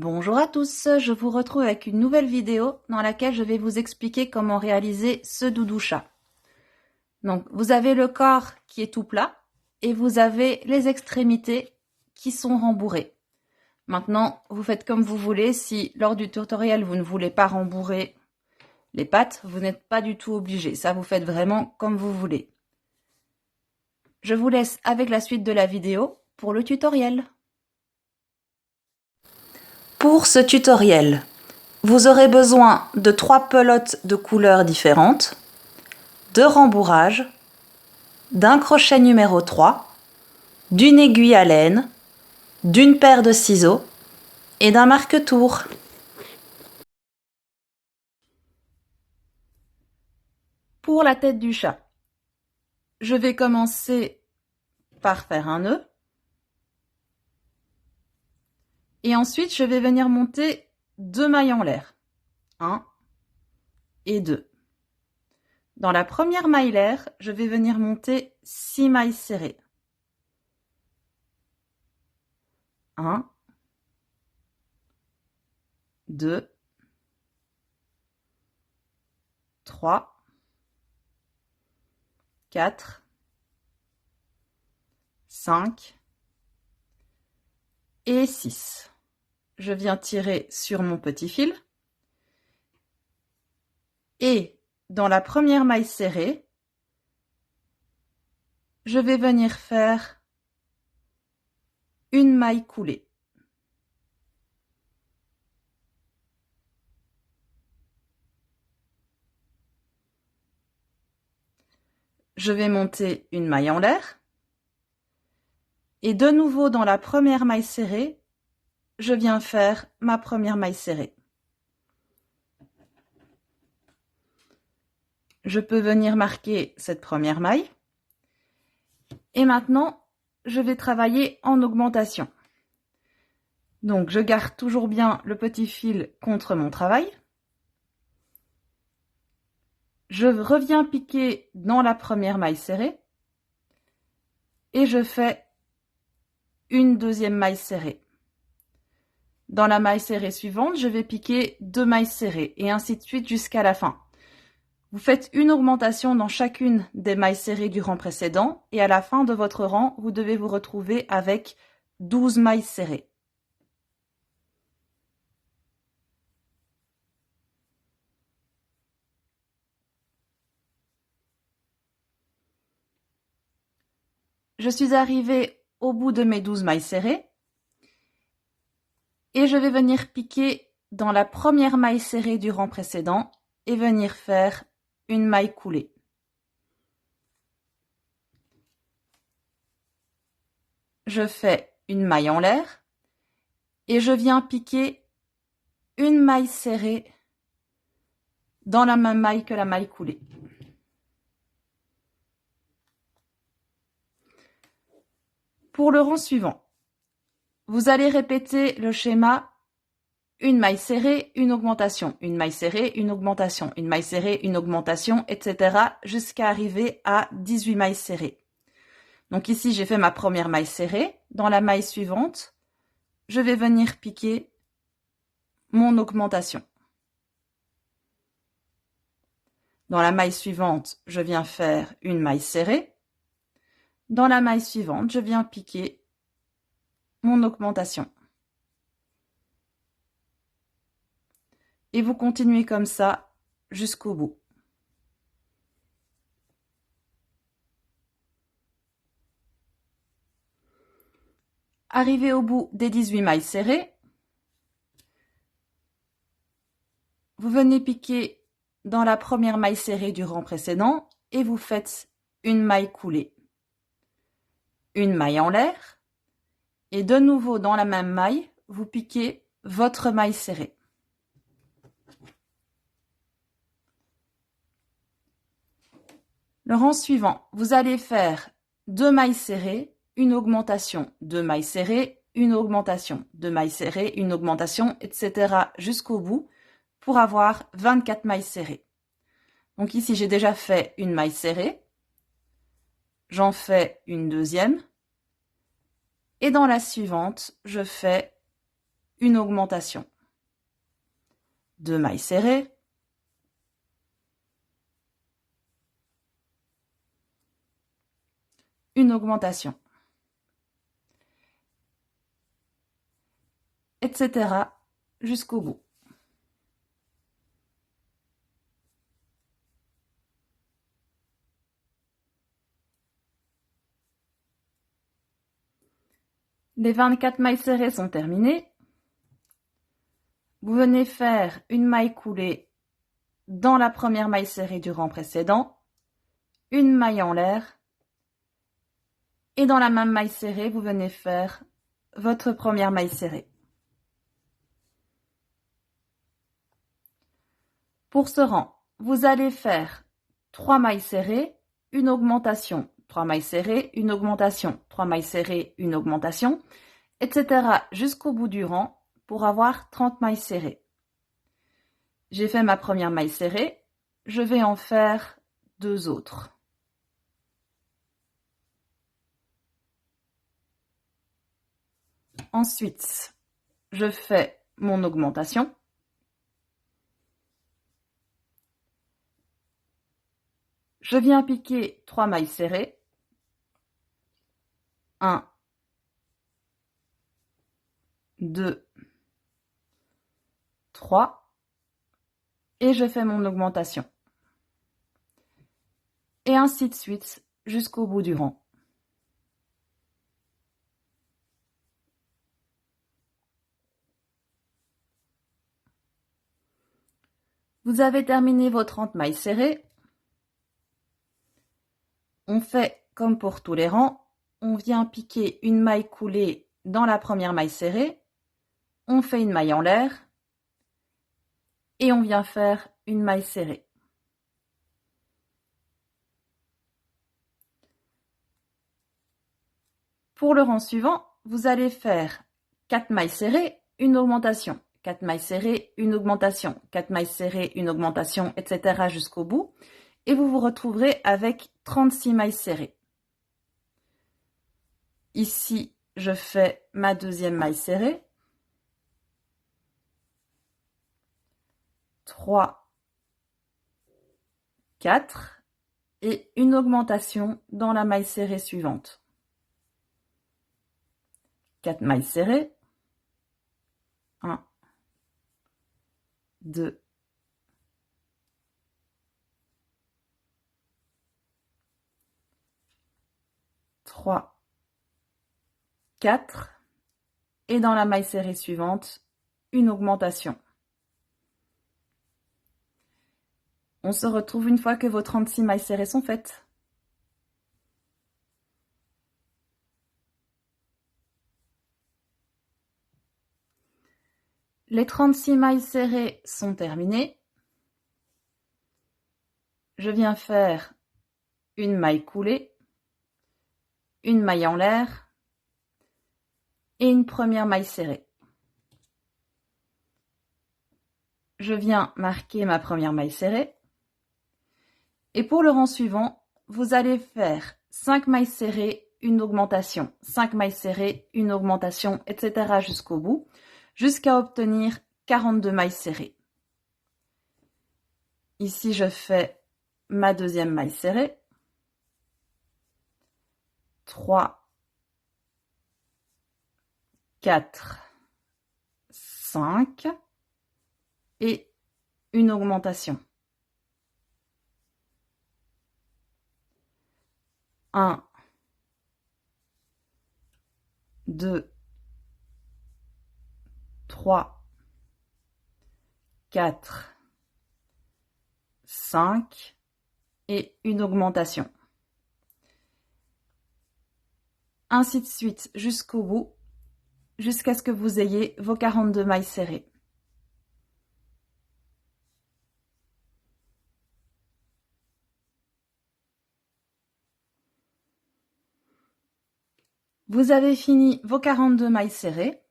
Bonjour à tous, je vous retrouve avec une nouvelle vidéo dans laquelle je vais vous expliquer comment réaliser ce doudou chat. Donc vous avez le corps qui est tout plat et vous avez les extrémités qui sont rembourrées. Maintenant, vous faites comme vous voulez. Si lors du tutoriel vous ne voulez pas rembourrer les pattes, vous n'êtes pas du tout obligé. Ça, vous faites vraiment comme vous voulez. Je vous laisse avec la suite de la vidéo pour le tutoriel. Pour ce tutoriel, vous aurez besoin de 3 pelotes de couleurs différentes, de rembourrage, d'un crochet numéro 3, d'une aiguille à laine, d'une paire de ciseaux et d'un marque-tour. Pour la tête du chat, je vais commencer par faire un nœud. Et ensuite, je vais venir monter 2 mailles en l'air. 1 et 2. Dans la première maille l'air, je vais venir monter 6 mailles serrées. 1, 2, 3, 4, 5 et 6. Je viens tirer sur mon petit fil et dans la première maille serrée, je vais venir faire une maille coulée. Je vais monter une maille en l'air et de nouveau dans la première maille serrée, je viens faire ma première maille serrée. Je peux venir marquer cette première maille. Et maintenant, je vais travailler en augmentation. Donc, je garde toujours bien le petit fil contre mon travail. Je reviens piquer dans la première maille serrée. Et je fais une deuxième maille serrée. Dans la maille serrée suivante, je vais piquer 2 mailles serrées et ainsi de suite jusqu'à la fin. Vous faites une augmentation dans chacune des mailles serrées du rang précédent et à la fin de votre rang, vous devez vous retrouver avec 12 mailles serrées. Je suis arrivée au bout de mes 12 mailles serrées et je vais venir piquer dans la première maille serrée du rang précédent et venir faire une maille coulée. Je fais une maille en l'air et je viens piquer une maille serrée dans la même maille que la maille coulée. Pour le rang suivant, vous allez répéter le schéma une maille serrée, une augmentation, une maille serrée, une augmentation, une maille serrée, une augmentation, etc. jusqu'à arriver à 18 mailles serrées. Donc ici, j'ai fait ma première maille serrée. Dans la maille suivante, je vais venir piquer mon augmentation. Dans la maille suivante, je viens faire une maille serrée. Dans la maille suivante, je viens piquer mon augmentation. Et vous continuez comme ça jusqu'au bout. Arrivé au bout des 18 mailles serrées, vous venez piquer dans la première maille serrée du rang précédent et vous faites une maille coulée. Une maille en l'air et de nouveau dans la même maille, vous piquez votre maille serrée. Le rang suivant, vous allez faire 2 mailles serrées, une augmentation, 2 mailles serrées, une augmentation, 2 mailles serrées, une augmentation, etc. jusqu'au bout pour avoir 24 mailles serrées. Donc ici, j'ai déjà fait une maille serrée, j'en fais une deuxième et dans la suivante, je fais une augmentation. 2 mailles serrées, une augmentation, etc. jusqu'au bout. Les 24 mailles serrées sont terminées. Vous venez faire une maille coulée dans la première maille serrée du rang précédent, une maille en l'air, et dans la même maille serrée, vous venez faire votre première maille serrée. Pour ce rang, vous allez faire 3 mailles serrées, une augmentation, 3 mailles serrées, une augmentation, 3 mailles serrées, une augmentation, etc. jusqu'au bout du rang pour avoir 30 mailles serrées. J'ai fait ma première maille serrée, je vais en faire 2 autres. Ensuite, je fais mon augmentation. Je viens piquer 3 mailles serrées. 1, 2, 3. Et je fais mon augmentation. Et ainsi de suite jusqu'au bout du rang. Vous avez terminé vos 30 mailles serrées. On fait comme pour tous les rangs, on vient piquer une maille coulée dans la première maille serrée, on fait une maille en l'air et on vient faire une maille serrée. Pour le rang suivant, vous allez faire 4 mailles serrées, une augmentation, 4 mailles serrées, une augmentation, 4 mailles serrées, une augmentation, etc. jusqu'au bout. Et vous vous retrouverez avec 36 mailles serrées. Ici, je fais ma deuxième maille serrée. 3, 4 et une augmentation dans la maille serrée suivante. 4 mailles serrées. 1, 2, 3, 4 et dans la maille serrée suivante, une augmentation. On se retrouve une fois que vos 36 mailles serrées sont faites. Les 36 mailles serrées sont terminées. Je viens faire une maille coulée, une maille en l'air et une première maille serrée. Je viens marquer ma première maille serrée. Et pour le rang suivant, vous allez faire 5 mailles serrées, une augmentation, 5 mailles serrées, une augmentation, etc. jusqu'au bout, jusqu'à obtenir 42 mailles serrées. Ici, je fais ma deuxième maille serrée. 3, 4, 5 et une augmentation. 1, 2, 3, 4, 5 et une augmentation. Ainsi de suite jusqu'au bout, jusqu'à ce que vous ayez vos 42 mailles serrées. Vous avez fini vos 42 mailles serrées.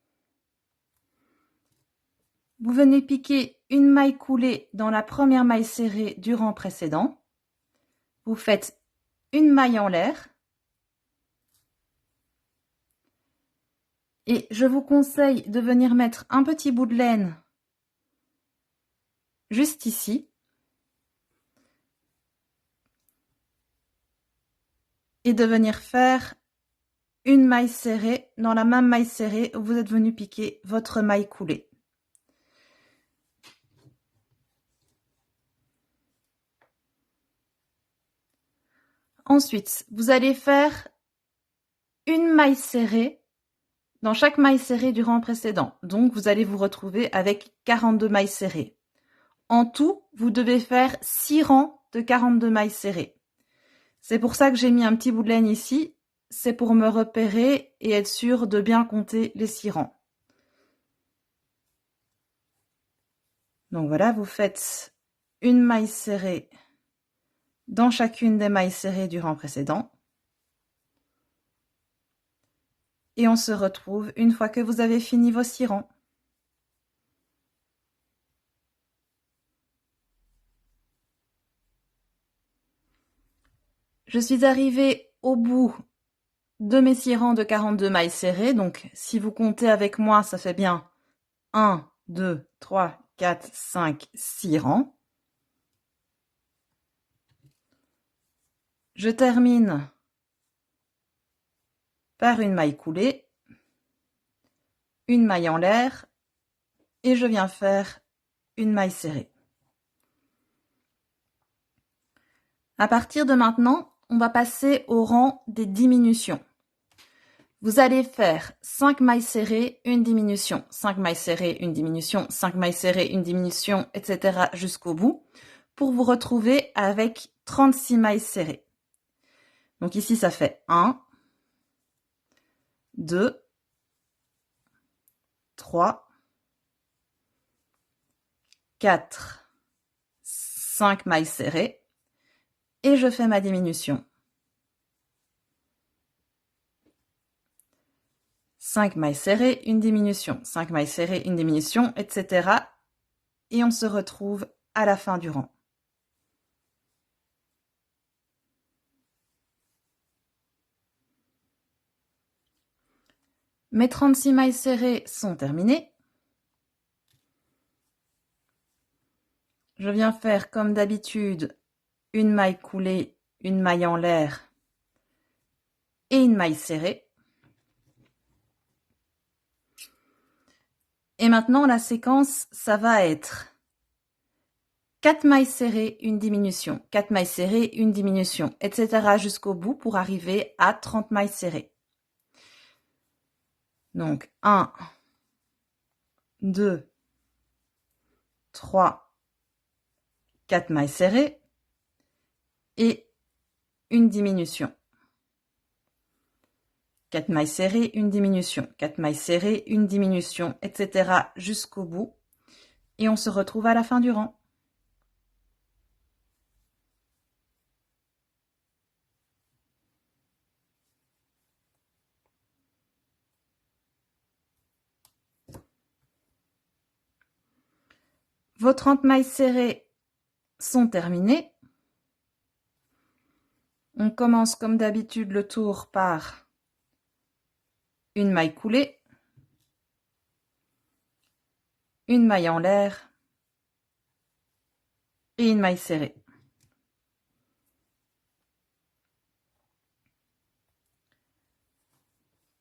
Vous venez piquer une maille coulée dans la première maille serrée du rang précédent. Vous faites une maille en l'air. Et je vous conseille de venir mettre un petit bout de laine juste ici. Et de venir faire une maille serrée dans la même maille serrée où vous êtes venu piquer votre maille coulée. Ensuite, vous allez faire une maille serrée dans chaque maille serrée du rang précédent. Donc, vous allez vous retrouver avec 42 mailles serrées. En tout, vous devez faire 6 rangs de 42 mailles serrées. C'est pour ça que j'ai mis un petit bout de laine ici. C'est pour me repérer et être sûr de bien compter les 6 rangs. Donc voilà, vous faites une maille serrée dans chacune des mailles serrées du rang précédent. Et on se retrouve une fois que vous avez fini vos 6 rangs. Je suis arrivée au bout de mes 6 rangs de 42 mailles serrées. Donc si vous comptez avec moi, ça fait bien 1, 2, 3, 4, 5, 6 rangs. Je termine par une maille coulée, une maille en l'air et je viens faire une maille serrée. À partir de maintenant, on va passer au rang des diminutions. Vous allez faire 5 mailles serrées, une diminution, 5 mailles serrées, une diminution, 5 mailles serrées, une diminution, etc. jusqu'au bout pour vous retrouver avec 36 mailles serrées. Donc ici, ça fait 1, 2, 3, 4, 5 mailles serrées et je fais ma diminution. 5 mailles serrées, une diminution, 5 mailles serrées, une diminution, etc. Et on se retrouve à la fin du rang. Mes 36 mailles serrées sont terminées. Je viens faire comme d'habitude une maille coulée, une maille en l'air et une maille serrée. Et maintenant, la séquence, ça va être 4 mailles serrées, une diminution, 4 mailles serrées, une diminution, etc. jusqu'au bout pour arriver à 30 mailles serrées. Donc 1, 2, 3, 4 mailles serrées et une diminution. 4 mailles serrées, une diminution, 4 mailles serrées, une diminution, etc. jusqu'au bout. Et on se retrouve à la fin du rang. Vos 30 mailles serrées sont terminées. On commence comme d'habitude le tour par une maille coulée, une maille en l'air et une maille serrée.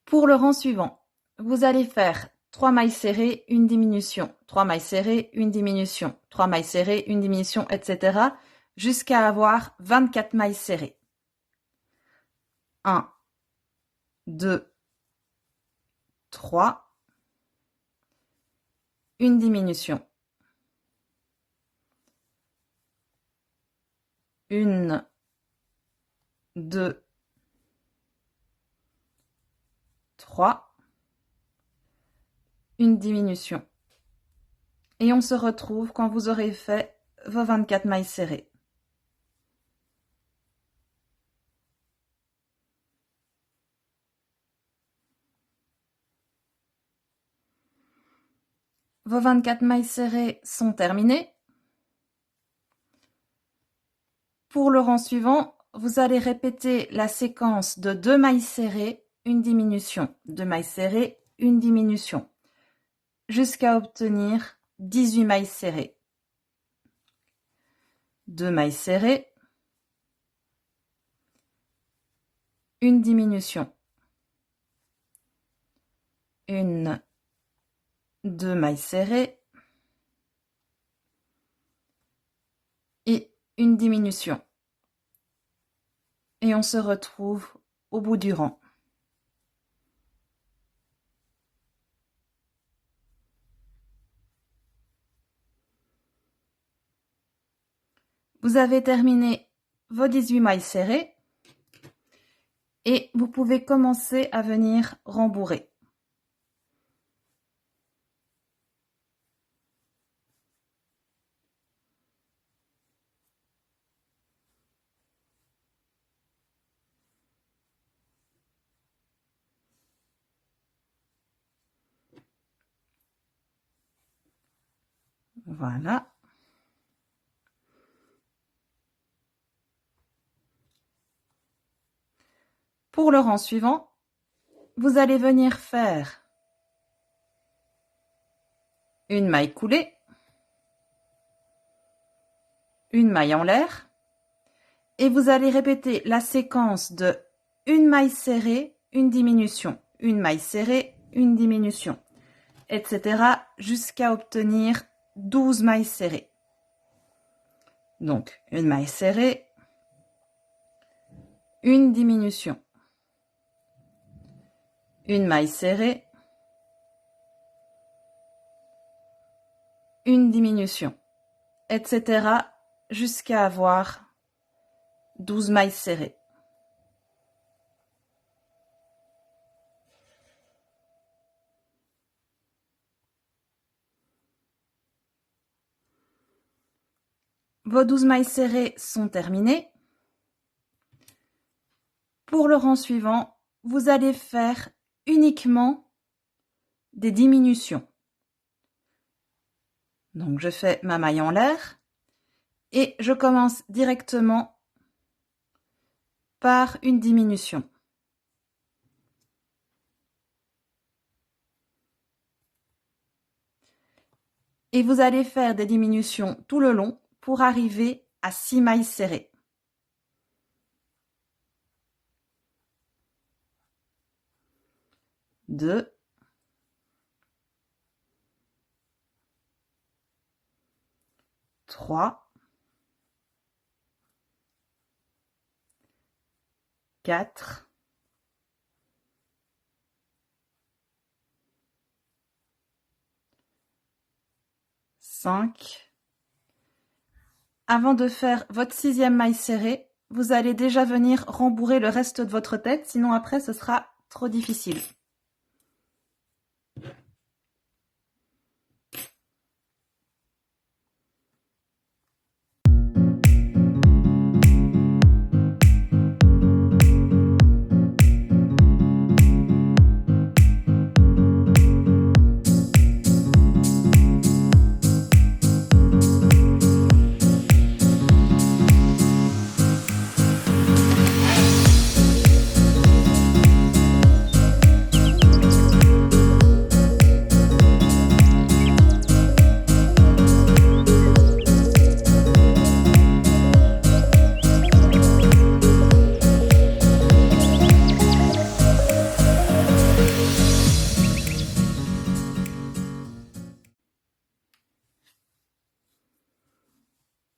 Pour le rang suivant, vous allez faire 3 mailles serrées, une diminution, 3 mailles serrées, une diminution, 3 mailles serrées, une diminution, etc. jusqu'à avoir 24 mailles serrées. 1, 2, 3, une diminution, une, 2, 3, une diminution. Et on se retrouve quand vous aurez fait vos 24 mailles serrées. Vos 24 mailles serrées sont terminées. Pour le rang suivant, vous allez répéter la séquence de 2 mailles serrées, une diminution, 2 mailles serrées, une diminution jusqu'à obtenir 18 mailles serrées. 2 mailles serrées, une diminution, 1, 2 mailles serrées et une diminution. Et on se retrouve au bout du rang. Vous avez terminé vos 18 mailles serrées et vous pouvez commencer à venir rembourrer. Voilà. Pour le rang suivant, vous allez venir faire une maille coulée, une maille en l'air, et vous allez répéter la séquence de une maille serrée, une diminution, une maille serrée, une diminution, etc. jusqu'à obtenir 12 mailles serrées. Donc, une maille serrée, une diminution, une maille serrée, une diminution, etc. jusqu'à avoir 12 mailles serrées. Vos 12 mailles serrées sont terminées. Pour le rang suivant, vous allez faire uniquement des diminutions. Donc, je fais ma maille en l'air et je commence directement par une diminution. Et vous allez faire des diminutions tout le long pour arriver à 6 mailles serrées. Deux, trois, 4, 5. Avant de faire votre 6e maille serrée, vous allez déjà venir rembourrer le reste de votre tête, sinon après ce sera trop difficile.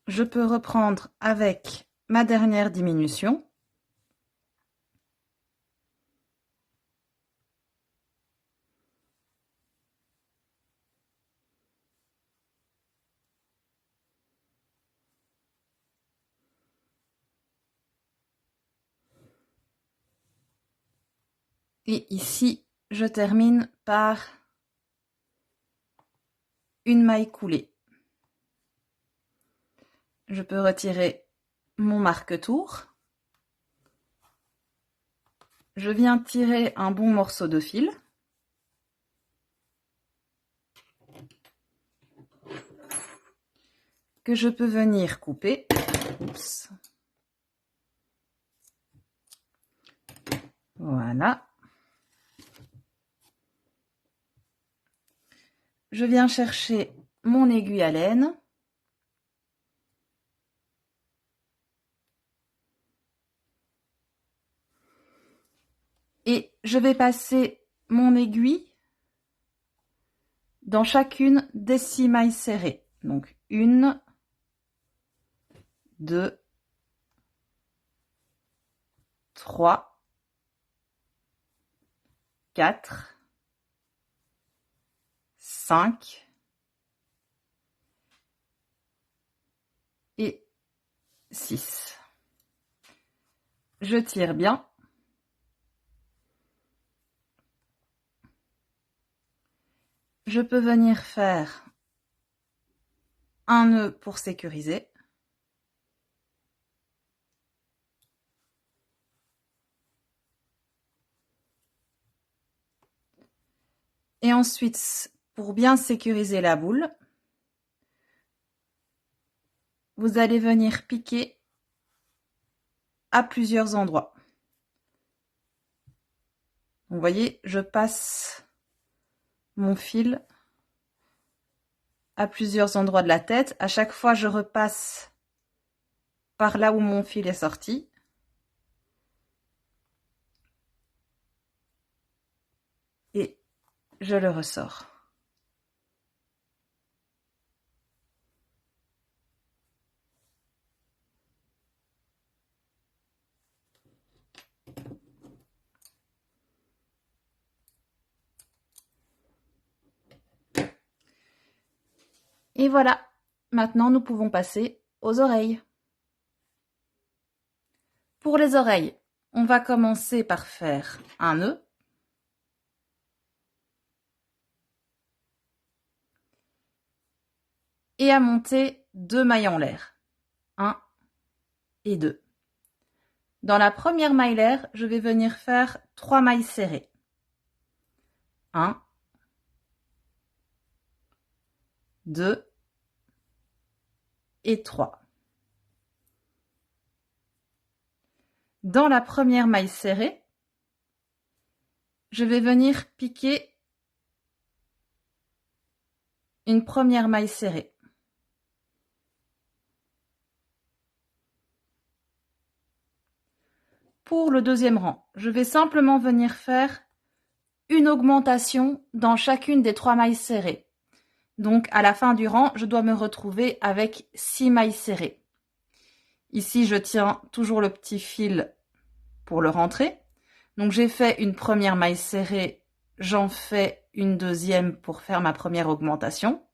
Je peux reprendre avec ma dernière diminution. Et ici, je termine par une maille coulée. Je peux retirer mon marque-tour. Je viens tirer un bon morceau de fil. Que je peux venir couper. Oups. Voilà. je viens chercher mon aiguille à laine. Et je vais passer mon aiguille dans chacune des 6 mailles serrées. Donc 1, 2, 3, 4, 5 et 6. Je tire bien. Je peux venir faire un nœud pour sécuriser. Et ensuite, pour bien sécuriser la boule, vous allez venir piquer à plusieurs endroits. Vous voyez, je passe mon fil à plusieurs endroits de la tête. À chaque fois, je repasse par là où mon fil est sorti. Et je le ressors. Et voilà, maintenant nous pouvons passer aux oreilles. Pour les oreilles, on va commencer par faire un nœud. Et à monter 2 mailles en l'air. 1 et 2. Dans la première maille l'air, je vais venir faire 3 mailles serrées. 1, 2 et 3. Dans la première maille serrée, je vais venir piquer une première maille serrée. Pour le deuxième rang, je vais simplement venir faire une augmentation dans chacune des 3 mailles serrées. Donc à la fin du rang, je dois me retrouver avec 6 mailles serrées. Ici, je tiens toujours le petit fil pour le rentrer. Donc j'ai fait une première maille serrée, j'en fais une deuxième pour faire ma première augmentation.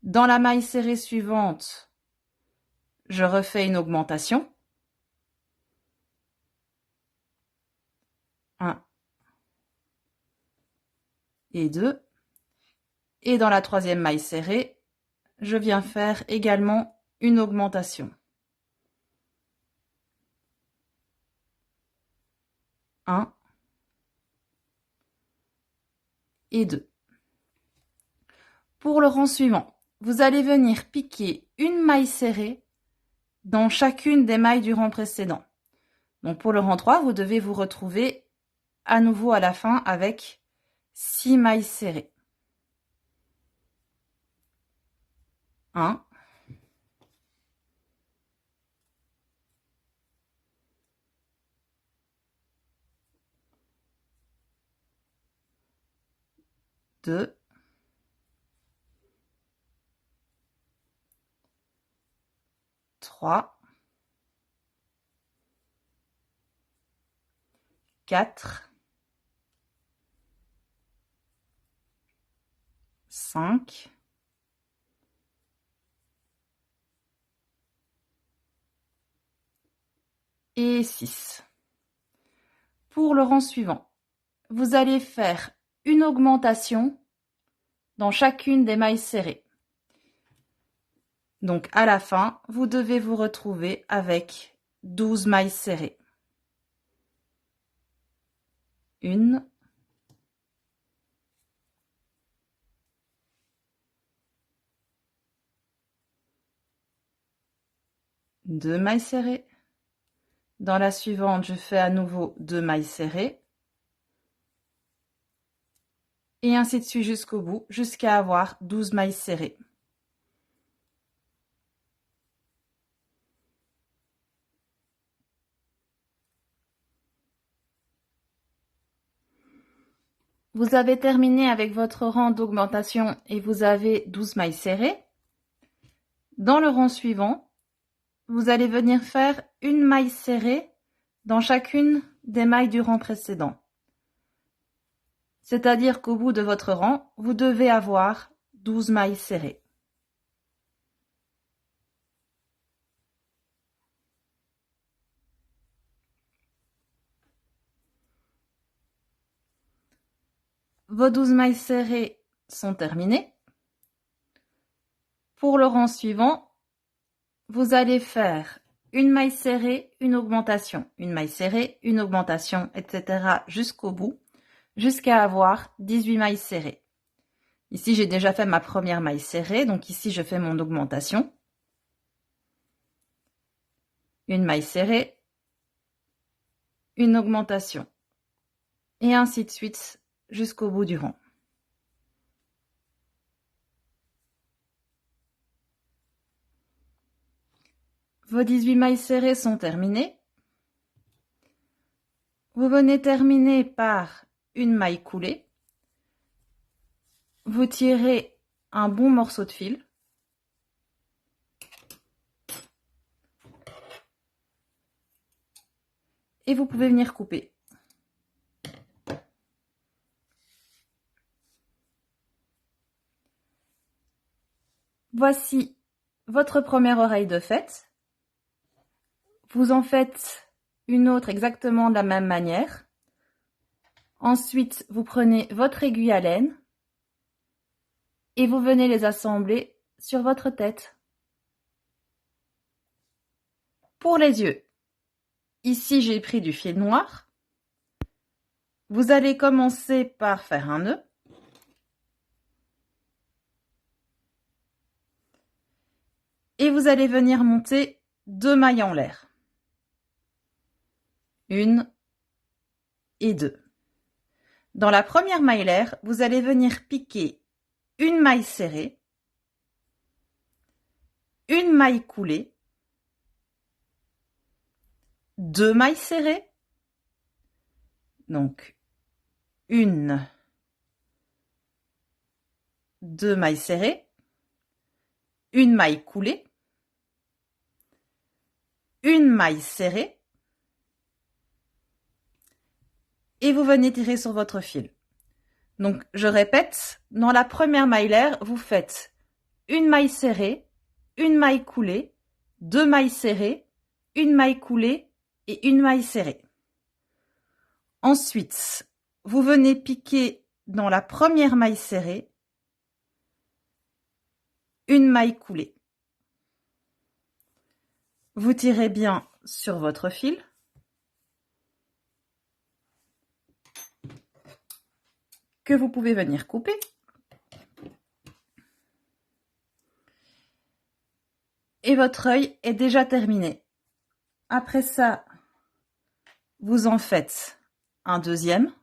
Dans la maille serrée suivante, je refais une augmentation. 1 et 2. Et dans la troisième maille serrée, je viens faire également une augmentation. 1 et 2. Pour le rang suivant, vous allez venir piquer une maille serrée dans chacune des mailles du rang précédent. Donc pour le rang 3, vous devez vous retrouver à nouveau à la fin avec 6 mailles serrées. 1, 2, 3, 4, 5, et 6. Pour le rang suivant, vous allez faire une augmentation dans chacune des mailles serrées. Donc à la fin, vous devez vous retrouver avec 12 mailles serrées. 1, 2 mailles serrées. Dans la suivante, je fais à nouveau 2 mailles serrées. Et ainsi de suite jusqu'au bout, jusqu'à avoir 12 mailles serrées. Vous avez terminé avec votre rang d'augmentation et vous avez 12 mailles serrées. Dans le rang suivant, vous allez venir faire une maille serrée dans chacune des mailles du rang précédent. C'est-à-dire qu'au bout de votre rang, vous devez avoir 12 mailles serrées. Vos 12 mailles serrées sont terminées. Pour le rang suivant, vous allez faire une maille serrée, une augmentation, une maille serrée, une augmentation, etc. jusqu'au bout, jusqu'à avoir 18 mailles serrées. Ici, j'ai déjà fait ma première maille serrée, donc ici, je fais mon augmentation. Une maille serrée, une augmentation, et ainsi de suite jusqu'au bout du rang. Vos 18 mailles serrées sont terminées. Vous venez terminer par une maille coulée. Vous tirez un bon morceau de fil. Et vous pouvez venir couper. Voici votre première oreille de fête. Vous en faites une autre exactement de la même manière. Ensuite, vous prenez votre aiguille à laine et vous venez les assembler sur votre tête. Pour les yeux, ici j'ai pris du fil noir. Vous allez commencer par faire un nœud. Et vous allez venir monter 2 mailles en l'air. 1 et 2. Dans la première maille l'air, vous allez venir piquer une maille serrée, une maille coulée, 2 mailles serrées, donc 1, 2 mailles serrées, une maille coulée, une maille serrée, et vous venez tirer sur votre fil. Donc, je répète, dans la première maille l'air, vous faites une maille serrée, une maille coulée, 2 mailles serrées, une maille coulée et une maille serrée. Ensuite, vous venez piquer dans la première maille serrée, une maille coulée. Vous tirez bien sur votre fil. Que vous pouvez venir couper. Et votre œil est déjà terminé. Après ça, vous en faites un deuxième.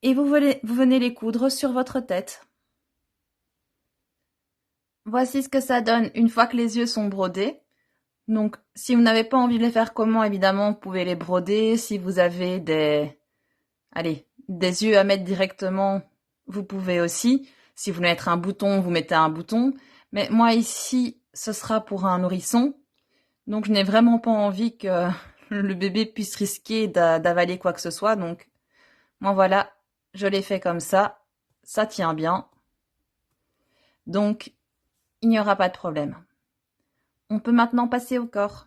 Et vous venez les coudre sur votre tête. Voici ce que ça donne une fois que les yeux sont brodés. Donc, si vous n'avez pas envie de les faire comment, évidemment, vous pouvez les broder. Si vous avez des yeux à mettre directement, vous pouvez aussi. Si vous voulez mettre un bouton, vous mettez un bouton. Mais moi, ici, ce sera pour un nourrisson. Donc, je n'ai vraiment pas envie que le bébé puisse risquer d'avaler quoi que ce soit. Donc, moi, voilà, je l'ai fait comme ça. Ça tient bien. Donc, il n'y aura pas de problème. On peut maintenant passer au corps.